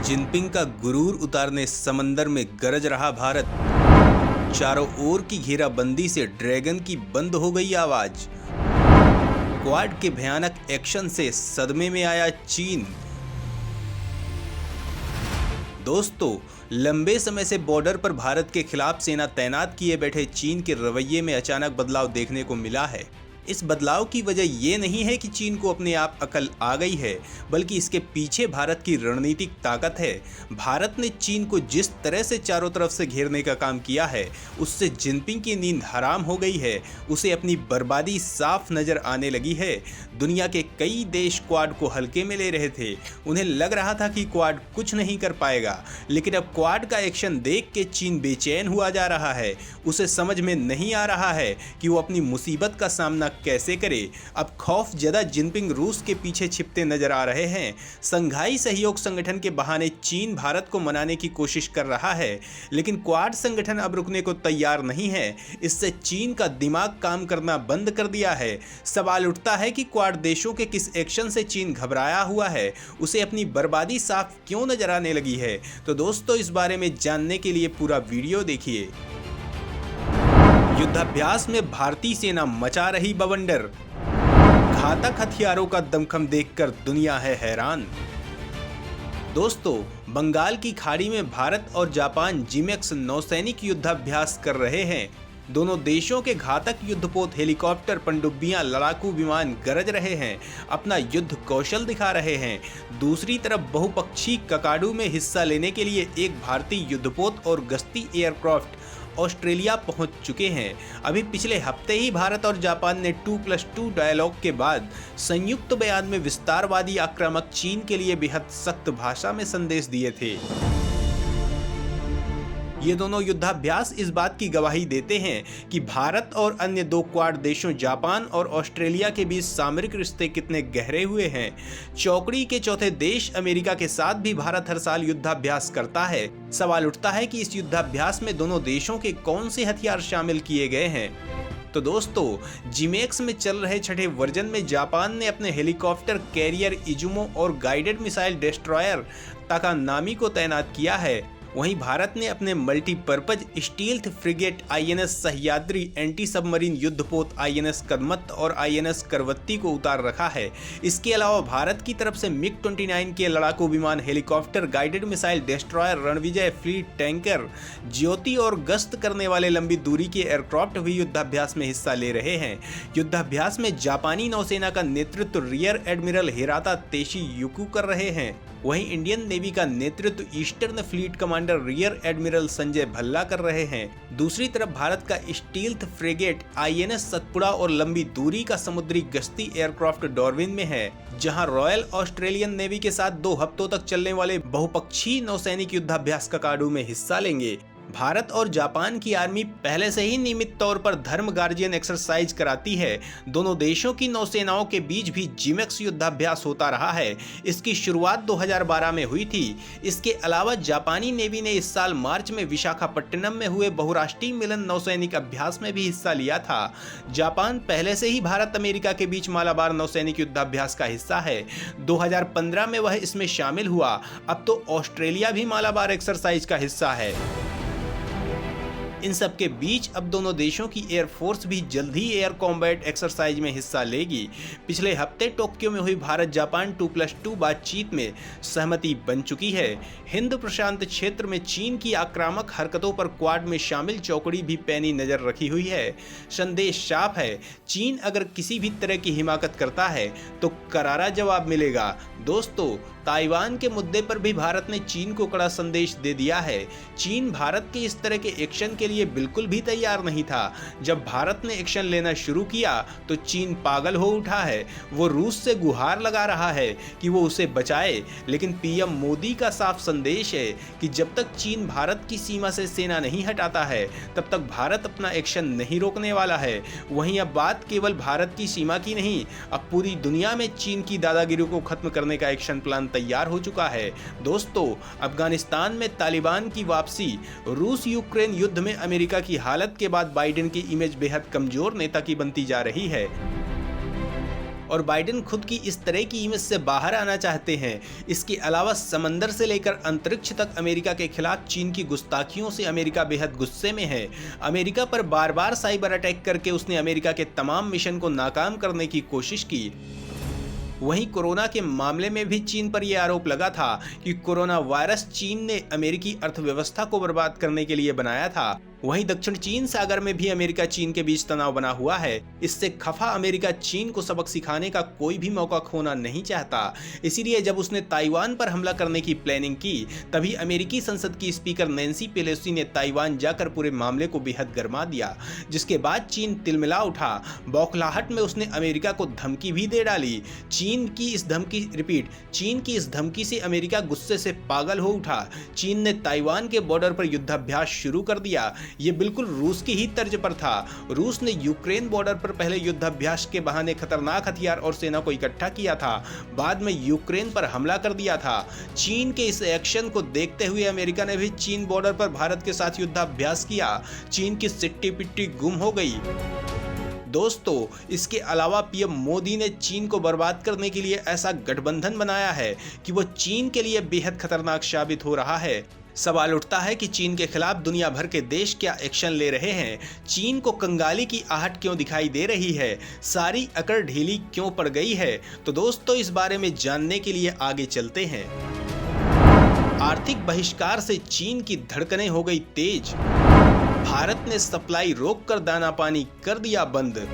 Jinping का गुरूर उतारने समंदर में गरज रहा भारत। चारों ओर की घेराबंदी से ड्रैगन की बंद हो गई आवाज। क्वाड के भयानक एक्शन से सदमे में आया चीन। दोस्तों, लंबे समय से बॉर्डर पर भारत के खिलाफ सेना तैनात किए बैठे चीन के रवैये में अचानक बदलाव देखने को मिला है। इस बदलाव की वजह ये नहीं है कि चीन को अपने आप अकल आ गई है, बल्कि इसके पीछे भारत की रणनीतिक ताकत है। भारत ने चीन को जिस तरह से चारों तरफ से घेरने का काम किया है, उससे जिनपिंग की नींद हराम हो गई है। उसे अपनी बर्बादी साफ नजर आने लगी है। दुनिया के कई देश क्वाड को हल्के में ले रहे थे। उन्हें लग रहा था कि क्वाड कुछ नहीं कर पाएगा, लेकिन अब क्वाड का एक्शन देख के चीन बेचैन हुआ जा रहा है। उसे समझ में नहीं आ रहा है कि वो अपनी मुसीबत का सामना कैसे करे। अब खौफ ज़्यादा जिनपिंग रूस के पीछे छिपते नजर आ रहे हैं। संघाई सहयोग संगठन के बहाने चीन भारत को मनाने की कोशिश कर रहा है, लेकिन क्वाड संगठन अब रुकने को तैयार नहीं है। इससे चीन का दिमाग काम करना बंद कर दिया है। सवाल उठता है कि क्वाड देशों के किस एक्शन से चीन घबराया हुआ है, उसे अपनी बर्बादी साफ क्यों नजर आने लगी है। तो दोस्तों, इस बारे में जानने के लिए पूरा वीडियो देखिए। युद्धाभ्यास में भारतीय सेना मचा रही बवंडर। घातक हथियारों का दमखम देखकर दुनिया है हैरान। दोस्तों, बंगाल की खाड़ी में भारत और जापान जिमेक्स नौसैनिक युद्धाभ्यास कर रहे हैं। दोनों देशों के घातक युद्धपोत हेलीकॉप्टर, पनडुब्बियां, लड़ाकू विमान गरज रहे हैं, अपना युद्ध कौशल दिखा रहे हैं। दूसरी तरफ बहुपक्षीय ककाडू में हिस्सा लेने के लिए एक भारतीय युद्धपोत और गश्ती एयरक्राफ्ट ऑस्ट्रेलिया पहुंच चुके हैं। अभी पिछले हफ्ते ही भारत और जापान ने 2+2 डायलॉग के बाद संयुक्त बयान में विस्तारवादी आक्रामक चीन के लिए बेहद सख्त भाषा में संदेश दिए थे। ये दोनों युद्धाभ्यास इस बात की गवाही देते हैं कि भारत और अन्य दो क्वाड देशों जापान और ऑस्ट्रेलिया के बीच सामरिक रिश्ते कितने गहरे हुए हैं। चौकड़ी के चौथे देश अमेरिका के साथ भी भारत हर साल युद्धाभ्यास करता है। सवाल उठता है कि इस युद्धाभ्यास में दोनों देशों के कौन से हथियार शामिल किए गए हैं। तो दोस्तों, जिमेक्स में चल रहे छठे वर्जन में जापान ने अपने हेलीकॉप्टर कैरियर इजुमो और गाइडेड मिसाइल डिस्ट्रॉयर ताकानामी को तैनात किया है। वहीं भारत ने अपने multipurpose stealth frigate INS Sahyadri, anti submarine युद्धपोत आईएनएस कदमत और आईएनएस करवत्ती को उतार रखा है। इसके अलावा भारत की तरफ से मिग-29 के लड़ाकू विमान, helicopter, guided missile destroyer, Ranvijay fleet tanker, Jyoti और गश्त करने वाले लंबी दूरी के एयरक्राफ्ट भी युद्धाभ्यास में हिस्सा ले रहे हैं। युद्धाभ्यास में जापानी नौसेना का नेतृत्व रियर एडमिरल हिराता तेशी युकू कर रहे हैं। वहीं इंडियन नेवी का नेतृत्व eastern fleet commander rear admiral Sanjay Bhalla कर रहे हैं। दूसरी तरफ भारत का स्टील्थ फ्रिगेट आईएनएस सतपुड़ा और लंबी दूरी का समुद्री गश्ती एयरक्राफ्ट डॉर्विन में है, जहां रॉयल ऑस्ट्रेलियन नेवी के साथ 2 हफ्तों तक चलने वाले बहुपक्षीय नौसैनिक युद्धाभ्यास ककाडू में हिस्सा लेंगे। भारत और जापान की आर्मी पहले से ही नियमित तौर पर धर्म गार्जियन एक्सरसाइज कराती है। दोनों देशों की नौसेनाओं के बीच भी जिमेक्स युद्धाभ्यास होता रहा है। इसकी शुरुआत 2012 में हुई थी। इसके अलावा जापानी नेवी ने इस साल मार्च में विशाखापट्टनम में हुए बहुराष्ट्रीय मिलन नौसैनिक अभ्यास में भी हिस्सा लिया था। जापान पहले से ही भारत अमेरिका के बीच मालाबार नौसैनिक युद्धाभ्यास का हिस्सा है। 2015 में वह इसमें शामिल हुआ। अब तो ऑस्ट्रेलिया भी मालाबार एक्सरसाइज का हिस्सा है। इन सब के बीच अब दोनों देशों की एयरफोर्स भी जल्द ही एयर कॉम्बैट एक्सरसाइज में हिस्सा लेगी। पिछले हफ्ते टोक्यो में हुई भारत जापान 2+2 बातचीत में सहमति बन चुकी है। हिंद प्रशांत क्षेत्र में चीन की आक्रामक हरकतों पर क्वाड में शामिल चौकड़ी भी पैनी नजर रखी हुई है। संदेश साफ है, चीन अगर किसी भी तरह की हिमाकत करता है तो करारा जवाब मिलेगा। दोस्तों, ताइवान के मुद्दे पर भी भारत ने चीन को कड़ा संदेश दे दिया है। चीन भारत के इस तरह के एक्शन के लिए बिल्कुल भी तैयार नहीं था। जब भारत ने एक्शन लेना शुरू किया तो चीन पागल हो उठा है। वो रूस से गुहार लगा रहा है कि वो उसे बचाए, लेकिन पीएम मोदी का साफ संदेश है कि जब तक चीन भारत की सीमा से सेना नहीं हटाता है, तब तक भारत अपना एक्शन नहीं रोकने वाला है। वहीं अब बात केवल भारत की सीमा की नहीं, अब पूरी दुनिया में चीन की दादागिरी को खत्म करने का एक्शन प्लान तैयार हो चुका है। दोस्तों, अफगानिस्तान में तालिबान की वापसी, रूस यूक्रेन युद्ध में अमेरिका की हालत के बाद बाइडेन की इमेज बेहद कमजोर नेता की बनती जा रही है। और बाइडेन खुद की इस तरह की इमेज से बाहर आना चाहते हैं। इसके अलावा समंदर से लेकर अंतरिक्ष तक अमेरिका के खिलाफ चीन की गुस्ताखियों से अमेरिका बेहद गुस्से में है। अमेरिका पर बार बार साइबर अटैक करके उसने अमेरिका के तमाम मिशन को नाकाम करने की कोशिश की। वहीं कोरोना के मामले में भी चीन पर यह आरोप लगा था कि कोरोना वायरस चीन ने अमेरिकी अर्थव्यवस्था को बर्बाद करने के लिए बनाया था। वहीं दक्षिण चीन सागर में भी अमेरिका चीन के बीच तनाव बना हुआ है। इससे खफा अमेरिका चीन को सबक सिखाने का कोई भी मौका खोना नहीं चाहता। इसीलिए जब उसने ताइवान पर हमला करने की प्लानिंग की, तभी अमेरिकी संसद की स्पीकर नैन्सी पेलोसी ने ताइवान जाकर पूरे मामले को बेहद गरमा दिया, जिसके बाद चीन तिलमिला उठा। बौखलाहट में उसने अमेरिका को धमकी भी दे डाली। चीन की इस धमकी से अमेरिका गुस्से से पागल हो उठा। चीन ने ताइवान के बॉर्डर पर युद्धाभ्यास शुरू कर दिया। ये बिल्कुल रूस की ही तर्ज पर था। रूस ने यूक्रेन बॉर्डर पर पहले युद्धाभ्यास के बहाने खतरनाक हथियार और सेना को इकट्ठा किया था, बाद में यूक्रेन पर हमला कर दिया था। चीन के इस एक्शन को देखते हुए अमेरिका ने भी चीन बॉर्डर पर भारत के साथ युद्धाभ्यास किया। चीन की सिट्टी पिट्टी गुम हो गई। दोस्तों, इसके अलावा पीएम मोदी ने चीन को बर्बाद करने के लिए ऐसा गठबंधन बनाया है कि वो चीन के लिए बेहद खतरनाक साबित हो रहा है। सवाल उठता है कि चीन के खिलाफ दुनिया भर के देश क्या एक्शन ले रहे हैं? चीन को कंगाली की आहट क्यों दिखाई दे रही है? सारी अकड़ ढीली क्यों पड़ गई है? तो दोस्तों, इस बारे में जानने के लिए आगे चलते हैं। आर्थिक बहिष्कार से चीन की धड़कनें हो गई तेज। भारत ने सप्लाई रोककर दाना पानी कर दिया बंद।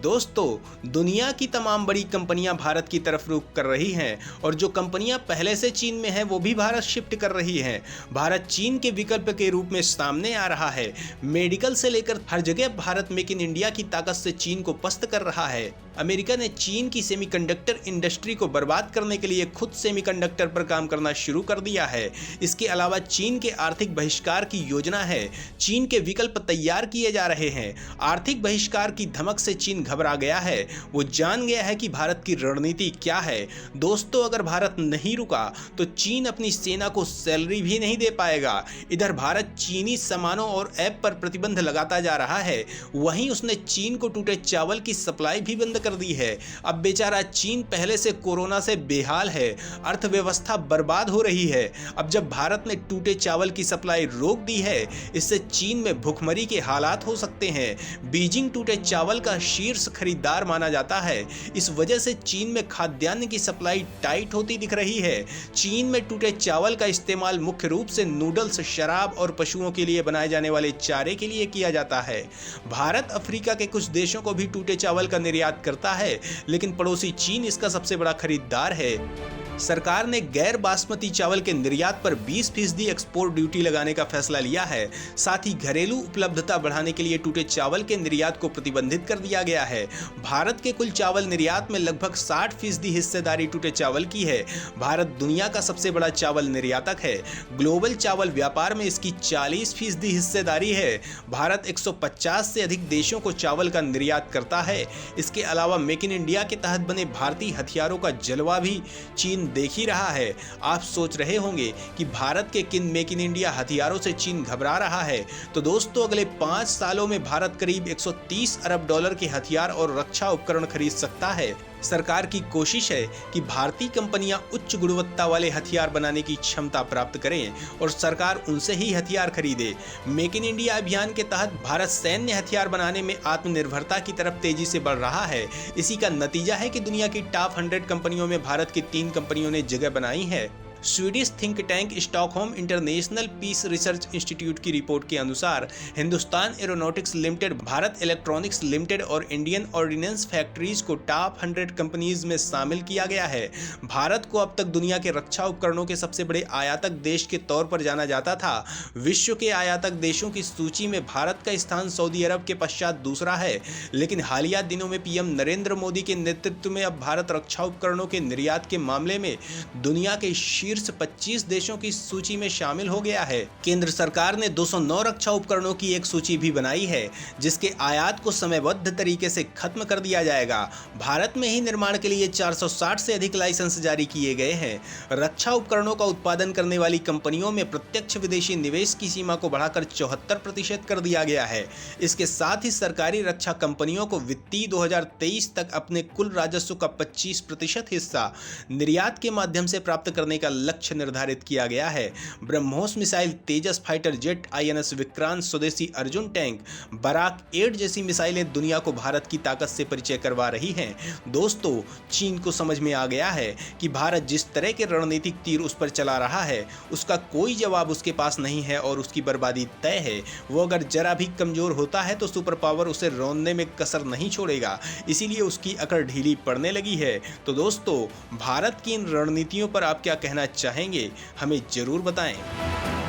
दोस्तों, दुनिया की तमाम बड़ी कंपनियां भारत की तरफ रुख कर रही हैं और जो कंपनियां पहले से चीन में हैं वो भी भारत शिफ्ट कर रही हैं। भारत चीन के विकल्प के रूप में सामने आ रहा है। मेडिकल से लेकर हर जगह भारत मेक इन इंडिया की ताकत से चीन को पस्त कर रहा है। अमेरिका ने चीन की सेमीकंडक्टर इंडस्ट्री को बर्बाद करने के लिए खुद सेमीकंडक्टर पर काम करना शुरू कर दिया है। इसके अलावा चीन के आर्थिक बहिष्कार की योजना है। चीन के विकल्प तैयार किए जा रहे हैं। आर्थिक बहिष्कार की धमक से चीन घबरा गया है। वो जान गया है कि भारत की रणनीति क्या है। दोस्तों, अगर भारत नहीं रुका तो चीन अपनी सेना को सैलरी भी नहीं दे पाएगा। इधर भारत चीनी सामानों और ऐप पर प्रतिबंध लगाता जा रहा है, वहीं उसने चीन को टूटे चावल की सप्लाई भी बंद कर दी है। अब बेचारा चीन पहले से कोरोना से बेहाल है। अर्थव्यवस्था बर्बाद हो रही है। अब जब भारत ने टूटे चावल की सप्लाई रोक दी है, इससे चीन में भुखमरी के हालात हो सकते हैं। बीजिंग टूटे चावल का शीर्ष खरीदार माना जाता है। इस वजह से चीन में खाद्यान्न की सप्लाई टाइट होती दिख रही है। चीन में टूटे चावल का इस्तेमाल मुख्य रूप से नूडल्स, शराब और पशुओं के लिए बनाए जाने वाले चारे के लिए किया जाता है। भारत अफ्रीका के कुछ देशों को भी टूटे चावल का निर्यात करता है, लेकिन पड़ोसी चीन इसका सबसे बड़ा खरीदार है। सरकार ने गैर बासमती चावल के निर्यात पर 20% एक्सपोर्ट ड्यूटी लगाने का फैसला लिया है। साथ ही घरेलू उपलब्धता बढ़ाने के लिए टूटे चावल के निर्यात को प्रतिबंधित कर दिया गया है। भारत के कुल चावल निर्यात में लगभग 60% हिस्सेदारी टूटे चावल की है। भारत दुनिया का सबसे बड़ा चावल निर्यातक है। ग्लोबल चावल व्यापार में इसकी 40% हिस्सेदारी है। भारत 150 से अधिक देशों को चावल का निर्यात करता है। इसके अलावा मेक इन इंडिया के तहत बने भारतीय हथियारों का जलवा भी चीन देख ही रहा है। आप सोच रहे होंगे कि भारत के किन मेक इन इंडिया हथियारों से चीन घबरा रहा है। तो दोस्तों, अगले 5 सालों में भारत करीब 130 अरब डॉलर के हथियार और रक्षा उपकरण खरीद सकता है। सरकार की कोशिश है कि भारतीय कंपनियां उच्च गुणवत्ता वाले हथियार बनाने की क्षमता प्राप्त करें और सरकार उनसे ही हथियार खरीदे। मेक इन इंडिया अभियान के तहत भारत सैन्य हथियार बनाने में आत्मनिर्भरता की तरफ तेजी से बढ़ रहा है। इसी का नतीजा है कि दुनिया की टॉप 100 कंपनियों में भारत की 3 कंपनियों ने जगह बनाई है। Swedish think tank Stockholm International Peace Research Institute की रिपोर्ट के अनुसार Hindustan Aeronautics Limited, Bharat Electronics Limited और इंडियन ऑर्डिनेंस फैक्ट्रीज को टॉप 100 कंपनीज में शामिल किया गया है। भारत को अब तक दुनिया के रक्षा उपकरणों के सबसे बड़े आयातक देश के तौर पर जाना जाता था। विश्व के आयातक देशों की सूची में भारत का स्थान सऊदी अरब के पश्चात दूसरा है, लेकिन हालिया दिनों में पीएम नरेंद्र मोदी के नेतृत्व में अब भारत रक्षा उपकरणों के निर्यात के मामले में दुनिया के शीर्ष 25 देशों की सूची में शामिल हो गया है। केंद्र सरकार ने 209 रक्षा उपकरणों की एक सूची भी बनाई है, जिसके आयात को समयबद्ध तरीके से खत्म कर दिया जाएगा। भारत में ही निर्माण के लिए 460 से अधिक लाइसेंस जारी किए गए हैं। रक्षा उपकरणों का उत्पादन करने वाली कंपनियों में प्रत्यक्ष विदेशी निवेश की सीमा को बढ़ाकर 74% कर दिया गया है। इसके साथ ही सरकारी रक्षा कंपनियों को वित्तीय 2023 तक अपने कुल राजस्व का 25% हिस्सा निर्यात के माध्यम से प्राप्त करने का लक्ष्य निर्धारित किया गया है। ब्रह्मोस मिसाइल, तेजस फाइटर जेट, INS विक्रांत, स्वदेशी अर्जुन टैंक, बराक 8 जैसी मिसाइलें दुनिया को भारत की ताकत से परिचय करवा रही हैं। दोस्तों, चीन को समझ में आ गया है कि भारत जिस तरह के रणनीतिक तीर उस पर चला रहा है, उसका कोई जवाब उसके पास नहीं है और उसकी बर्बादी तय है। वो अगर जरा भी कमजोर होता है तो सुपर पावर उसे रौंदने में कसर नहीं छोड़ेगा। इसीलिए उसकी अकड़ ढीली पड़ने लगी है। तो दोस्तों, भारत की इन रणनीतियों पर आप क्या कहना चाहेंगे? हमें जरूर बताएं।